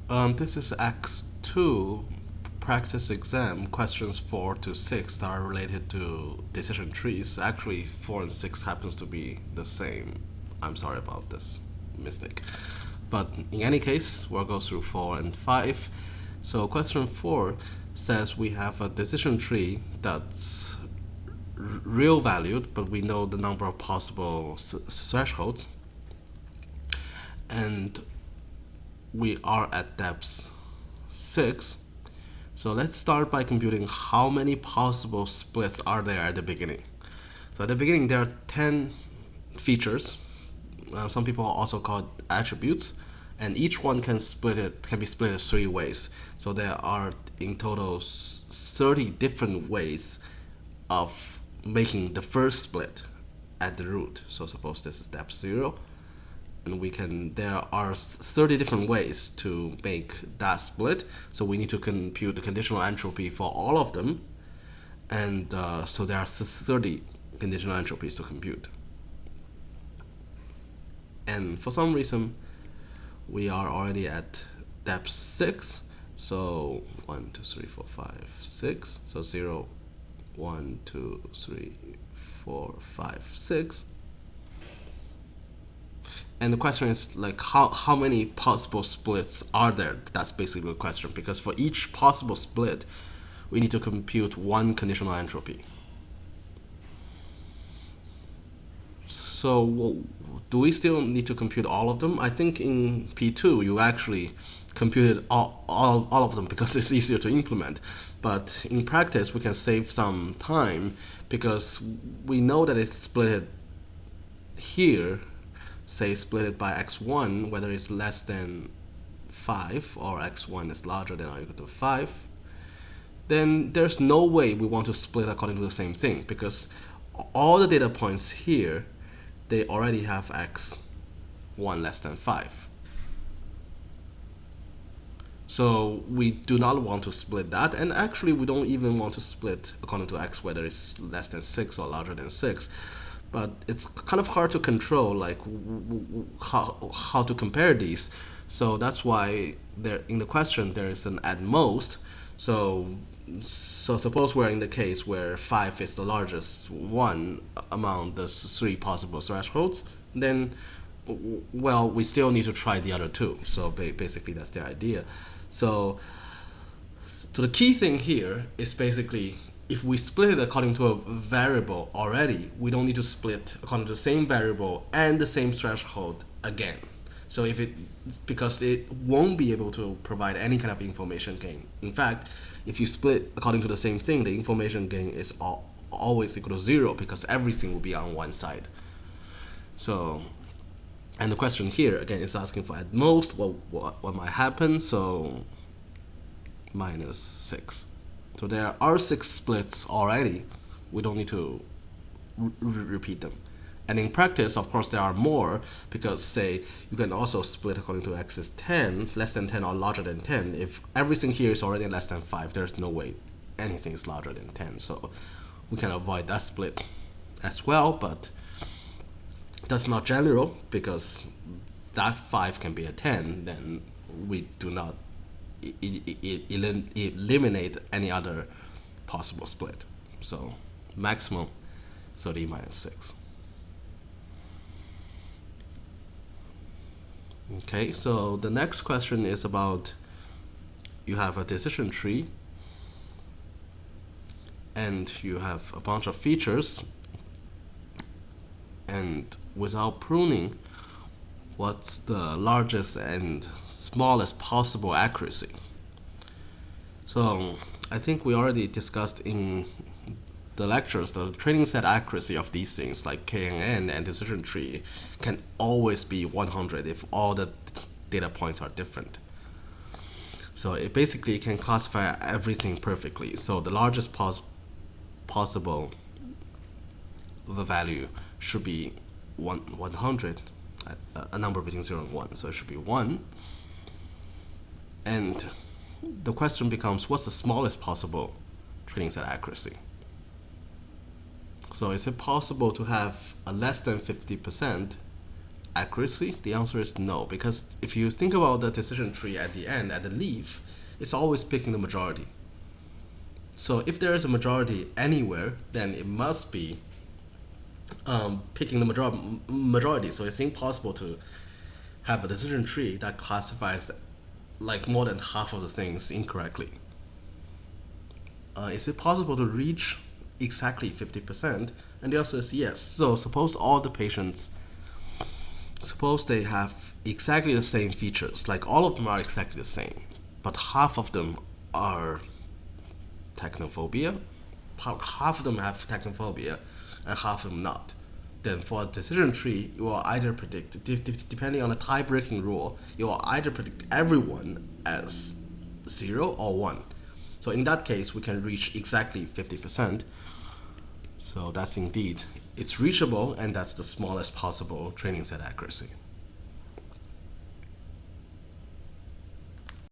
This is X2 practice exam questions 4 to 6 that are related to decision trees. Actually, 4 and 6 happens to be the same. I'm sorry about this mistake. But in any case, we'll go through 4 and 5. So question 4 says we have a decision tree that's real valued, but we know the number of possible thresholds. And we are at depth 6. So let's start by computing how many possible splits are there at the beginning. So at the beginning there are 10 features. Some people also call it attributes, and each one can be split 3 ways. So there are in total 30 different ways of making the first split at the root. So suppose this is depth 0. And there are 30 different ways to make that split. So we need to compute the conditional entropy for all of them. And so there are 30 conditional entropies to compute. And for some reason, we are already at depth 6. So 1, 2, 3, 4, 5, 6. So 0, 1, 2, 3, 4, 5, 6. And the question is like how many possible splits are there? That's basically the question, because for each possible split, we need to compute one conditional entropy. So do we still need to compute all of them? I think in P2 you actually computed all of them because it's easier to implement. But in practice, we can save some time because we know that it's split here. Say split it by x1, whether it's less than 5 or x1 is larger than or equal to 5, then there's no way we want to split according to the same thing, because all the data points here, they already have x1 less than 5. So we do not want to split that, and actually we don't even want to split according to x whether it's less than 6 or larger than 6. But it's kind of hard to control, like how to compare these. So that's why there in the question there is an at most. So suppose we're in the case where 5 is the largest one among the 3 possible thresholds, then well, we still need to try the other 2. So basically that's the idea. So the key thing here is basically, if we split it according to a variable already, we don't need to split according to the same variable and the same threshold again. So because it won't be able to provide any kind of information gain. In fact, if you split according to the same thing, the information gain is always equal to 0 because everything will be on one side. So, and the question here again is asking for at most what might happen. So minus 6. So there are 6 splits already. We don't need to repeat them. And in practice, of course, there are more, because say you can also split according to x is 10, less than 10 or larger than 10. If everything here is already less than 5, there's no way anything is larger than 10. So we can avoid that split as well, but that's not general, because that 5 can be a 10, then we do not eliminate any other possible split. So maximum 30 minus 6. Okay, so the next question is about, you have a decision tree and you have a bunch of features, and without pruning, what's the largest and smallest possible accuracy? So I think we already discussed in the lectures the training set accuracy of these things like KNN and decision tree can always be 100 if all the data points are different. So it basically can classify everything perfectly. So the largest possible value should be 100, a number between 0 and 1. So it should be 1. And the question becomes, what's the smallest possible training set accuracy? So is it possible to have a less than 50% accuracy? The answer is no, because if you think about the decision tree at the end, at the leaf, it's always picking the majority. So if there is a majority anywhere, then it must be picking the majority. So it's impossible to have a decision tree that classifies like more than half of the things incorrectly. Is it possible to reach exactly 50%? And the answer is yes. So suppose all the patients, suppose they have exactly the same features, like all of them are exactly the same, but half of them are technophobia, half of them have technophobia, and half of them not. Then for a decision tree, you will either predict, depending on the tie-breaking rule, you will either predict everyone as 0 or 1. So in that case, we can reach exactly 50%. So that's indeed, it's reachable, and that's the smallest possible training set accuracy.